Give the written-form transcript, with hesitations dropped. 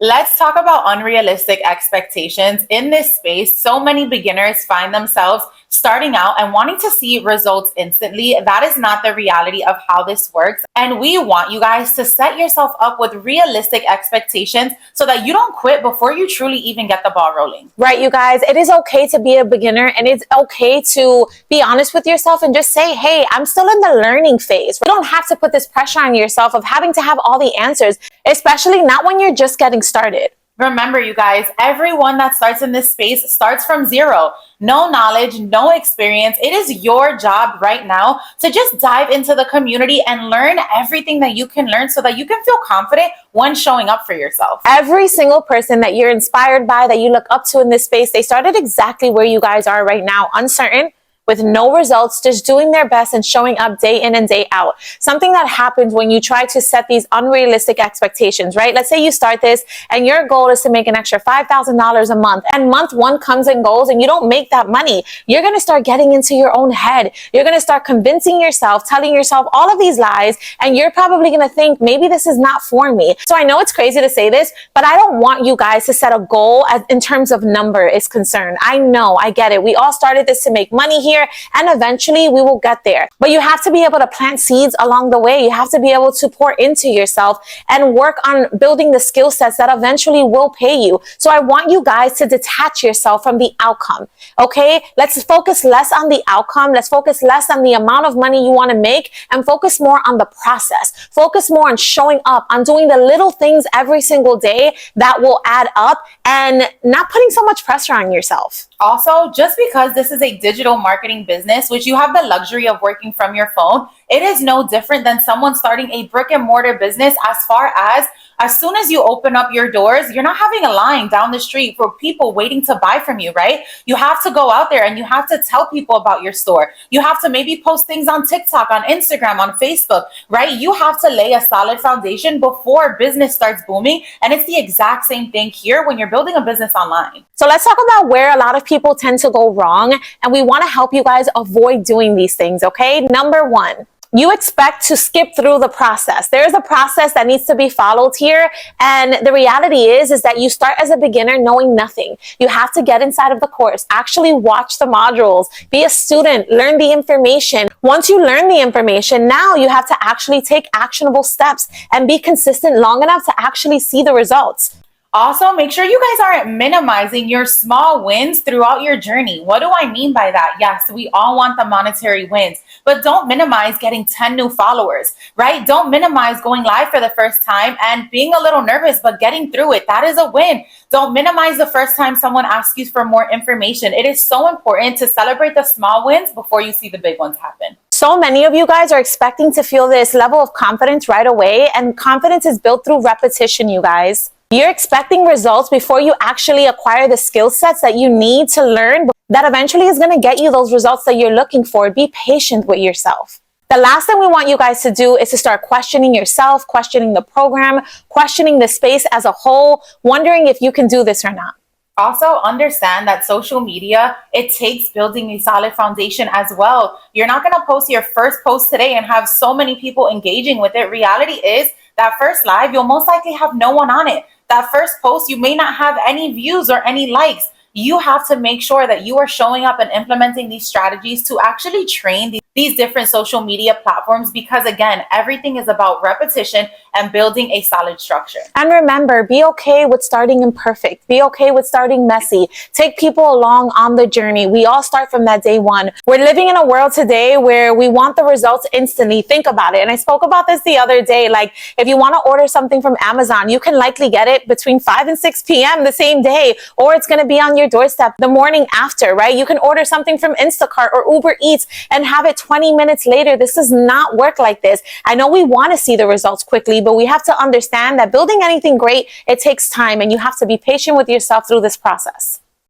Let's talk about unrealistic expectations. In this space, so many beginners find themselves starting out and wanting to see results instantly. That is not the reality of how this works. And we want you guys to set yourself up with realistic expectations so that you don't quit before you truly even get the ball rolling. Right, you guys, it is okay to be a beginner and it's okay to be honest with yourself and just say, hey, I'm still in the learning phase. You don't have to put this pressure on yourself of having to have all the answers, especially not when you're just getting started. Remember, you guys, everyone that starts in this space starts from zero. No knowledge, no experience. It is your job right now to just dive into the community and learn everything that you can learn so that you can feel confident when showing up for yourself. Every single person that you're inspired by, that you look up to in this space, they started exactly where you guys are right now, uncertain, with no results, just doing their best and showing up day in and day out. Something that happens when you try to set these unrealistic expectations, right? Let's say you start this and your goal is to make an extra $5,000 a month, and month one comes and goes and you don't make that money. You're going to start getting into your own head. You're going to start convincing yourself, telling yourself all of these lies, and you're probably going to think, maybe this is not for me. So I know it's crazy to say this, but I don't want you guys to set a goal in terms of number is concerned. I know, I get it. We all started this to make money here, and eventually we will get there. But you have to be able to plant seeds along the way. You have to be able to pour into yourself and work on building the skill sets that eventually will pay you. So I want you guys to detach yourself from the outcome. Okay? Let's focus less on the outcome. Let's focus less on the amount of money you want to make and focus more on the process. Focus more on showing up, on doing the little things every single day that will add up, and not putting so much pressure on yourself. Also, just because this is a digital marketing business, which you have the luxury of working from your phone, it is no different than someone starting a brick and mortar business. As soon as you open up your doors, you're not having a line down the street for people waiting to buy from you, right? You have to go out there and you have to tell people about your store. You have to maybe post things on TikTok, on Instagram, on Facebook, right? You have to lay a solid foundation before business starts booming. And it's the exact same thing here when you're building a business online. So let's talk about where a lot of people tend to go wrong. And we want to help you guys avoid doing these things, okay? Number one, you expect to skip through the process. There is a process that needs to be followed here. And the reality is that you start as a beginner knowing nothing. You have to get inside of the course, actually watch the modules, be a student, learn the information. Once you learn the information, now you have to actually take actionable steps and be consistent long enough to actually see the results. Also, make sure you guys aren't minimizing your small wins throughout your journey. What do I mean by that? Yes, we all want the monetary wins, but don't minimize getting 10 new followers, right? Don't minimize going live for the first time and being a little nervous, but getting through it. That is a win. Don't minimize the first time someone asks you for more information. It is so important to celebrate the small wins before you see the big ones happen. So many of you guys are expecting to feel this level of confidence right away, and confidence is built through repetition, you guys. You're expecting results before you actually acquire the skill sets that you need to learn that eventually is going to get you those results that you're looking for. Be patient with yourself. The last thing we want you guys to do is to start questioning yourself, questioning the program, questioning the space as a whole, wondering if you can do this or not. Also, understand that social media, it takes building a solid foundation as well. You're not going to post your first post today and have so many people engaging with it. Reality is that first live, you'll most likely have no one on it. That first post, you may not have any views or any likes. You have to make sure that you are showing up and implementing these strategies to actually train these different social media platforms, because again, everything is about repetition and building a solid structure. And remember, be okay with starting imperfect. Be okay with starting messy. Take people along on the journey. We all start from that day one. We're living in a world today where we want the results instantly. Think about it. And I spoke about this the other day. Like, if you want to order something from Amazon, you can likely get it between 5 and 6 p.m. the same day, or it's going to be on your doorstep the morning after, right? You can order something from Instacart or Uber Eats and have it 20 minutes later. This does not work like this. I know we want to see the results quickly, but we have to understand that building anything great, it takes time, and you have to be patient with yourself through this process.